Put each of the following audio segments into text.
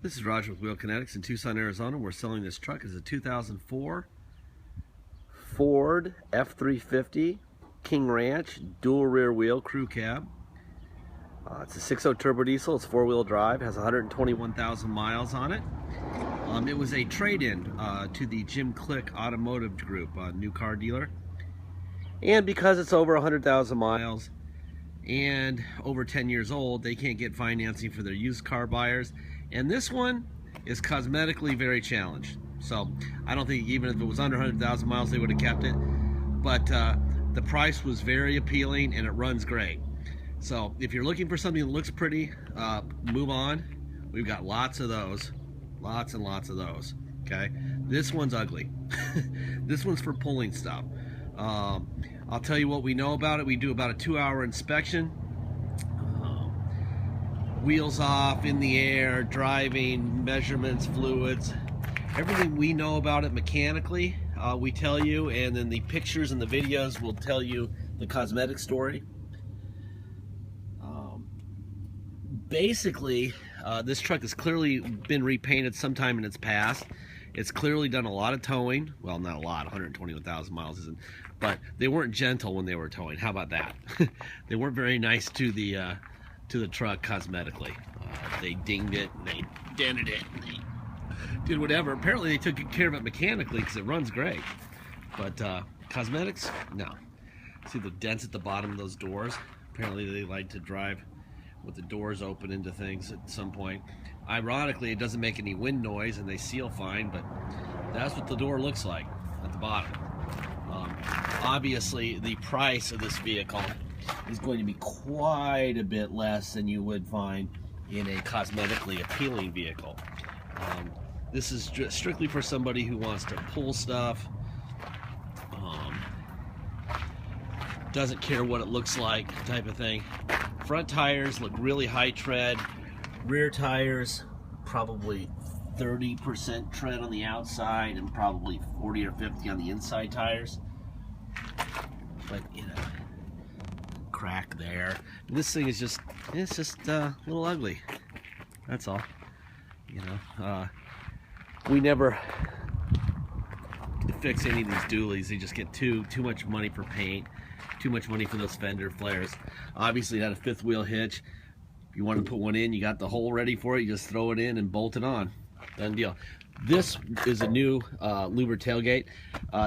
This is Roger with Wheel Kinetics in Tucson, Arizona. We're selling this truck as a 2004 Ford F350 King Ranch dual rear wheel crew cab. It's a 6.0 turbo diesel. It's four-wheel drive. Has 121,000 miles on it. It was a trade-in to the Jim Click Automotive Group, a new car dealer. And because it's over 100,000 miles and over 10 years old, they can't get financing for their used car buyers. And this one is cosmetically very challenged. So I don't think even if it was under 100,000 miles, they would have kept it. But the price was very appealing and it runs great. So if you're looking for something that looks pretty, move on. We've got lots of those, lots and lots of those. Okay, this one's ugly. This one's for pulling stuff. I'll tell you what we know about it. We do about a 2-hour inspection. Wheels off, in the air, driving, measurements, fluids, everything we know about it mechanically, we tell you, and then the pictures and the videos will tell you the cosmetic story. Basically, this truck has clearly been repainted sometime in its past. It's clearly done a lot of towing. Well, not a lot, 121,000 miles isn't, but they weren't gentle when they were towing. How about that? They weren't very nice to the truck cosmetically. They dinged it, and they dented it, and they did whatever. Apparently they took care of it mechanically because it runs great. But cosmetics, no. See the dents at the bottom of those doors? Apparently they like to drive with the doors open into things at some point. Ironically, it doesn't make any wind noise and they seal fine, but that's what the door looks like at the bottom. Obviously, the price of this vehicle is going to be quite a bit less than you would find in a cosmetically appealing vehicle. This is strictly for somebody who wants to pull stuff, doesn't care what it looks like type of thing. Front tires look really high tread. Rear tires probably 30% tread on the outside and probably 40 or 50 on the inside tires. But you know, crack there. This thing is just, it's just a little ugly. That's all. You know, we never fix any of these dualies. They just get too much money for paint, too much money for those fender flares. Obviously, it had a fifth wheel hitch. If you want to put one in, you got the hole ready for it. You just throw it in and bolt it on. Done deal. This is a new louver tailgate.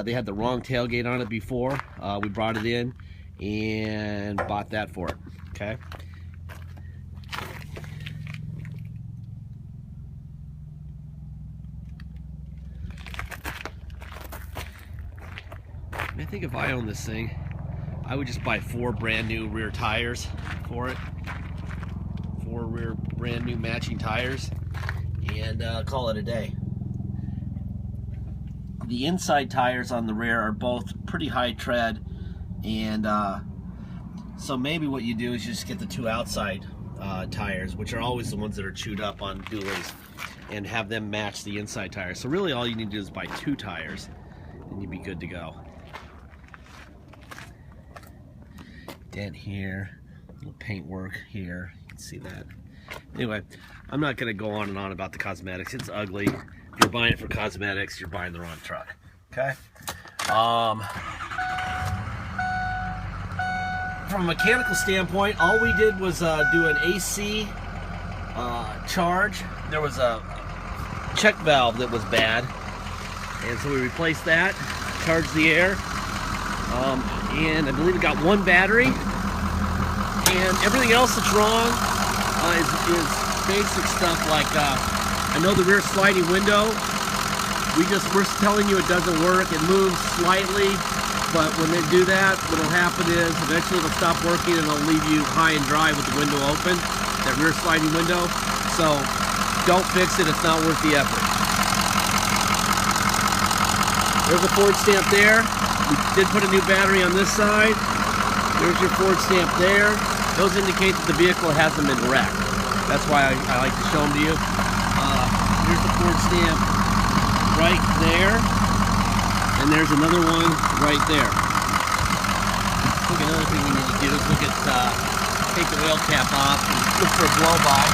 They had the wrong tailgate on it before. We brought it in and bought that for it. Okay. I think if I owned this thing, I would just buy 4 brand new rear tires for it. 4 rear brand new matching tires and call it a day. The inside tires on the rear are both pretty high tread, and so maybe what you do is you just get the 2 outside tires, which are always the ones that are chewed up on dualies, and have them match the inside tires. So really all you need to do is buy 2 tires and you'd be good to go. Dent here, little paint work here, you can see that. Anyway, I'm not going to go on and on about the cosmetics. It's ugly. If you're buying it for cosmetics, you're buying the wrong truck. Okay? From a mechanical standpoint, all we did was do an AC charge. There was a check valve that was bad, and so we replaced that, charged the air, and I believe it got 1 battery, and everything else that's wrong is basic stuff like I know the rear sliding window, we're telling you it doesn't work. It moves slightly, but when they do that, what'll happen is eventually it'll stop working and it'll leave you high and dry with the window open, that rear sliding window. So don't fix it, it's not worth the effort. There's a Ford stamp there. We did put a new battery on this side. There's your Ford stamp there. Those indicate that the vehicle hasn't been wrecked. That's why I like to show them to you. Here's the Ford stamp right there, and there's another one right there. I think another thing we need to do is look at, take the oil cap off and look for a blow-by.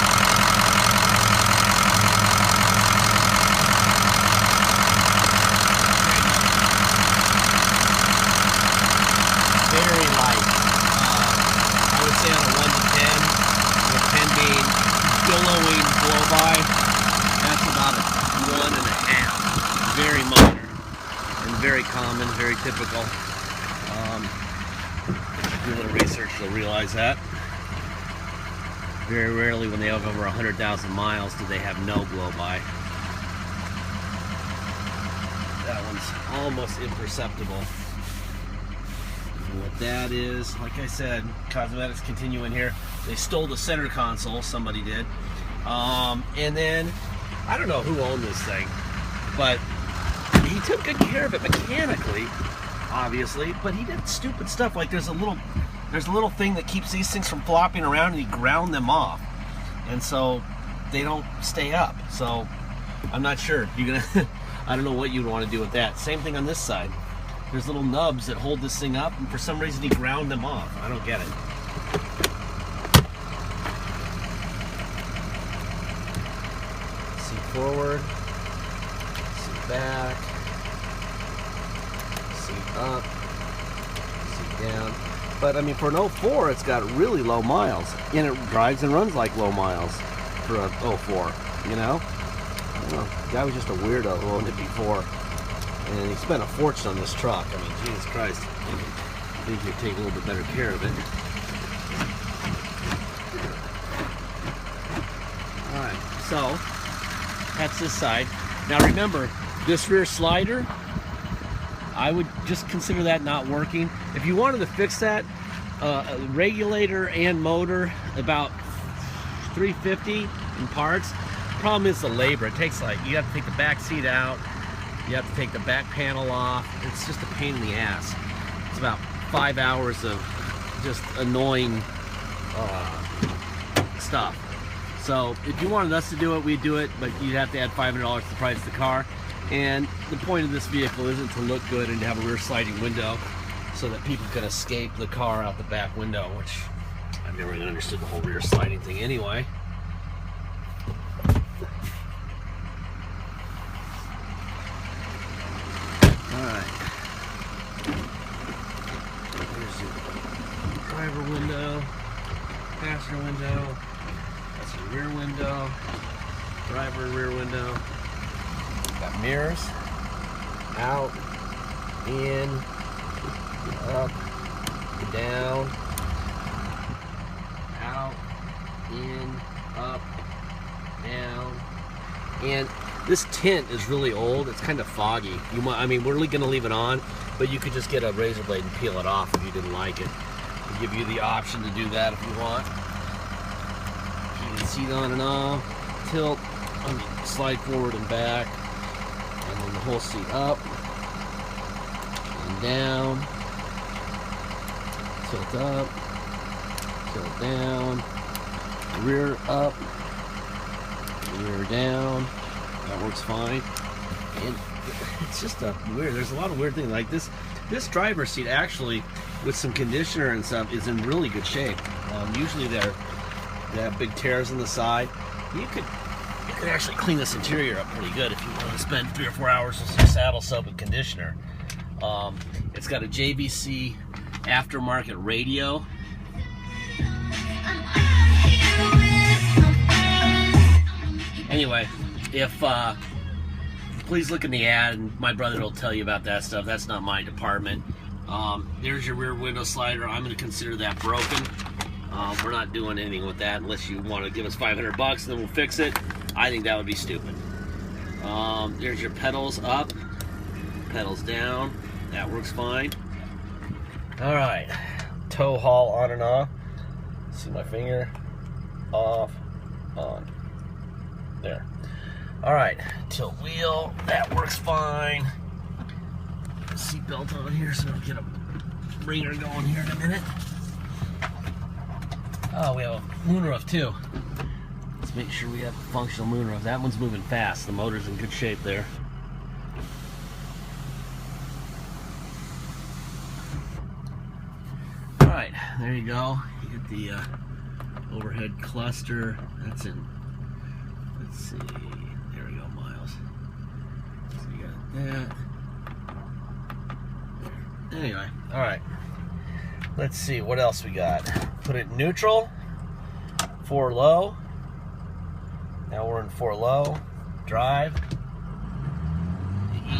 blowing blow-by, that's about a 1.5. Very minor and very common, very typical. Do a little research, you'll realize that. Very rarely when they have over 100,000 miles do they have no blow-by. That one's almost imperceptible. And what that is, like I said, cosmetics continue in here. They stole the center console, somebody did. And then, I don't know who owned this thing, but he took good care of it mechanically, obviously, but he did stupid stuff. Like there's a little thing that keeps these things from flopping around, and he ground them off, and so they don't stay up. So I'm not sure. You're gonna I don't know what you'd want to do with that. Same thing on this side. There's little nubs that hold this thing up, and for some reason he ground them off. I don't get it. Seat forward, seat back, seat up, seat down. But I mean, for an 04, it's got really low miles, and it drives and runs like low miles for a 04, you know? I don't know. The guy was just a weirdo who owned it before, and he spent a fortune on this truck. I mean, Jesus Christ. I think you'd take a little bit better care of it. Alright, so that's this side. Now remember, this rear slider, I would just consider that not working. If you wanted to fix that, regulator and motor, about $350 in parts. Problem is the labor. It takes, like, you have to take the back seat out, you have to take the back panel off. It's just a pain in the ass. It's about 5 hours of just annoying stuff. So if you wanted us to do it, we'd do it, but you'd have to add $500 to the price of the car. And the point of this vehicle isn't to look good and to have a rear sliding window so that people can escape the car out the back window, which I've never really understood the whole rear sliding thing anyway. Alright. Here's the driver window, passenger window, that's the rear window, driver rear window. Got mirrors, out, in, up, down, out, in, up, down. And this tint is really old. It's kind of foggy. I mean, we're going to leave it on, but you could just get a razor blade and peel it off if you didn't like it. We'll give you the option to do that if you want. Heated seat on and off, tilt, slide forward and back. And then the whole seat up and down, tilt up, tilt down, rear up, rear down. That works fine. And it's just a weird, there's a lot of weird things. Like this driver's seat actually, with some conditioner and stuff, is in really good shape. Usually they have big tears on the side. You could actually clean this interior up pretty good if you want to spend 3 or 4 hours with some saddle soap and conditioner. It's got a JVC aftermarket radio. Anyway, please look in the ad, and my brother will tell you about that stuff. That's not my department. There's your rear window slider. I'm going to consider that broken. We're not doing anything with that unless you want to give us $500 and then we'll fix it. I think that would be stupid. There's your pedals up, pedals down. That works fine. Alright, tow haul on and off. See my finger? Off, on. There. Alright, tilt wheel. That works fine. Seatbelt on here so we'll get a ringer going here in a minute. Oh, we have a moonroof too. Let's make sure we have a functional moonroof. That one's moving fast. The motor's in good shape there. Alright, there you go. You get the overhead cluster. That's in, let's see, there we go, miles. So you got that. There. Anyway, alright. Let's see, what else we got? Put it in neutral, 4 low, Now we're in 4 low. Drive.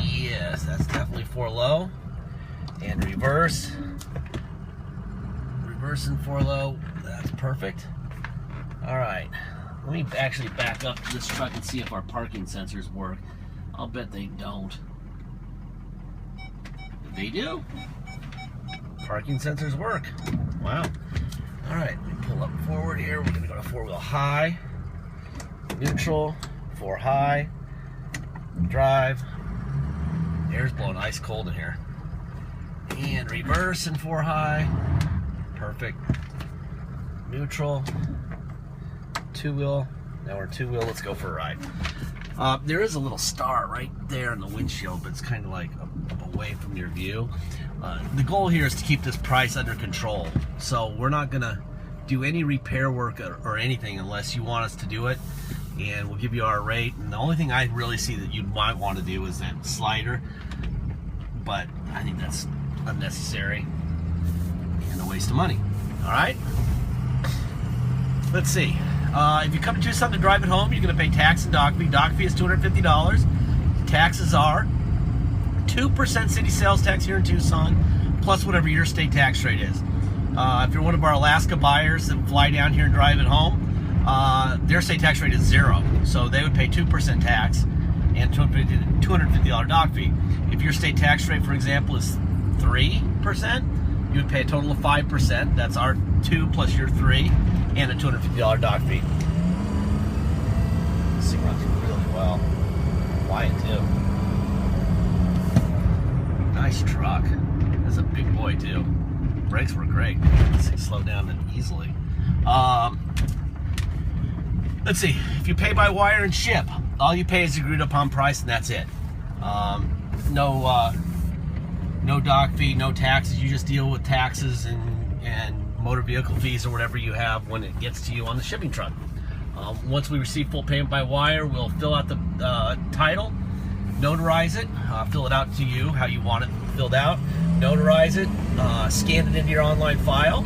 Yes, that's definitely 4 low. And reverse. Reverse in 4 low. That's perfect. All right. Let me actually back up this truck and see if our parking sensors work. I'll bet they don't. They do. Parking sensors work. Wow. All right, let me pull up forward here. We're gonna go to 4-wheel high, neutral, 4 high, drive. Air's blowing ice cold in here. And reverse in 4 high. Perfect. Neutral. 2-wheel. Now we're 2-wheel. Let's go for a ride. There is a little star right there in the windshield, but it's kind of like away from your view. The goal here is to keep this price under control. So we're not going to do any repair work or anything unless you want us to do it. And we'll give you our rate. And the only thing I really see that you might want to do is that slider. But I think that's unnecessary and a waste of money. All right? Let's see. If you come to Tucson to drive it home, you're going to pay tax and dock fee. Dock fee is $250. Taxes are 2% city sales tax here in Tucson, plus whatever your state tax rate is. If you're one of our Alaska buyers that fly down here and drive it home, their state tax rate is 0. So they would pay 2% tax and $250 dock fee. If your state tax rate, for example, is 3%, you would pay a total of 5%. That's our 2 plus your 3. And a $250 dock fee. This thing runs really well. Quiet too. Nice truck. That's a big boy too. Brakes were great. This thing slowed down easily. Let's see. If you pay by wire and ship, all you pay is the agreed upon price, and that's it. No dock fee, no taxes. You just deal with taxes and motor vehicle fees or whatever you have when it gets to you on the shipping truck. Once we receive full payment by wire, we'll fill out the title, notarize it, fill it out to you how you want it filled out, notarize it, scan it into your online file,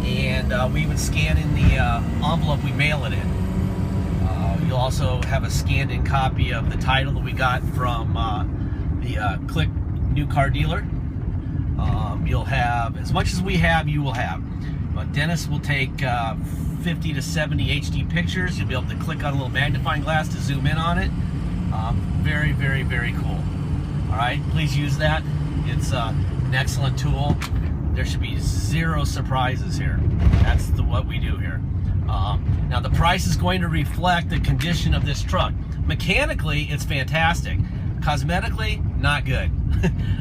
and we even scan in the envelope we mail it in. You'll also have a scanned in copy of the title that we got from the Click New Car Dealer. You'll have, as much as we have, you will have. Dennis will take 50 to 70 HD pictures. You'll be able to click on a little magnifying glass to zoom in on it. Very, very, very cool. All right, please use that. It's an excellent tool. There should be 0 surprises here. That's what we do here. Now the price is going to reflect the condition of this truck. Mechanically, it's fantastic. Cosmetically, not good.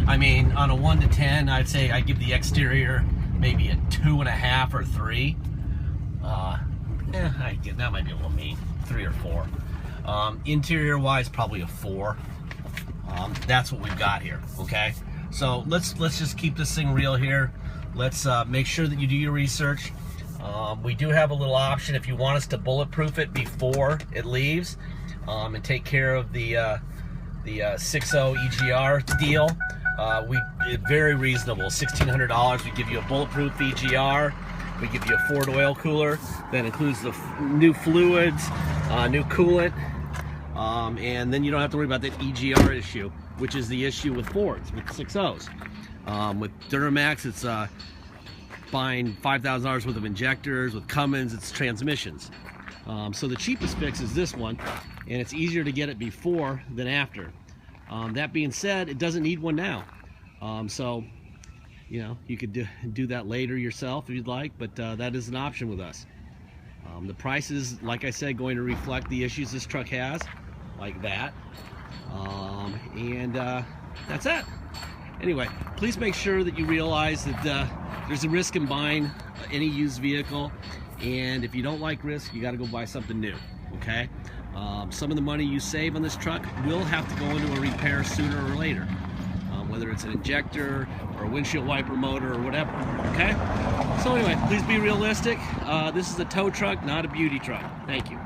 I mean, on a 1 to 10, I'd say I give the exterior maybe a 2.5 or 3. That might be a little mean. 3 or 4. Interior-wise, probably a 4. That's what we've got here. Okay, so let's just keep this thing real here. Let's make sure that you do your research. We do have a little option if you want us to bulletproof it before it leaves, and take care of the 6.0 EGR deal. Very reasonable, $1,600. We give you a bulletproof EGR. We give you a Ford oil cooler that includes the new fluids, new coolant, and then you don't have to worry about that EGR issue, which is the issue with Fords, with 6.0s. With Duramax, it's buying $5,000 worth of injectors. With Cummins, it's transmissions. So the cheapest fix is this one, and it's easier to get it before than after. That being said, it doesn't need one now. So, you know, you could do that later yourself if you'd like, but that is an option with us. The price is, like I said, going to reflect the issues this truck has, like that. That's it. Anyway, please make sure that you realize that there's a risk in buying any used vehicle, and if you don't like risk, you got to go buy something new. Okay? Some of the money you save on this truck will have to go into a repair sooner or later, whether it's an injector or a windshield wiper motor or whatever. Okay? So anyway, please be realistic. This is a tow truck, not a beauty truck. Thank you.